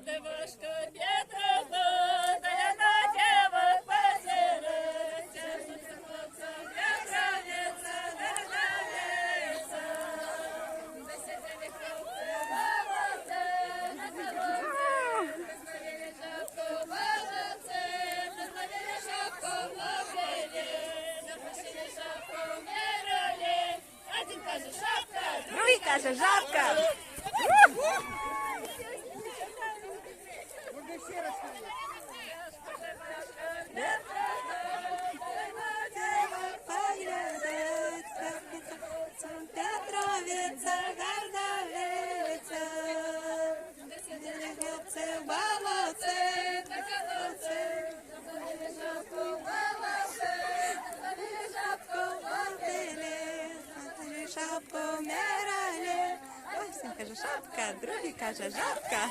девушка Петрова, на девок посерется, хлопца Петровица, Вердовица. Засидели хлопцы молодцы, на колодце, доставили шапку молодцы, доставили шапку ловили, запашили шапку мерили. Один каже шапка, Другий каже, жабка. Петровица, Гордовица, сидели хлопцы в болотце, на колодце, засадили шапку волосы, засадили шапку ловили, засадили шапку мерали. Ой, всім каже шапка, другий каже жабка.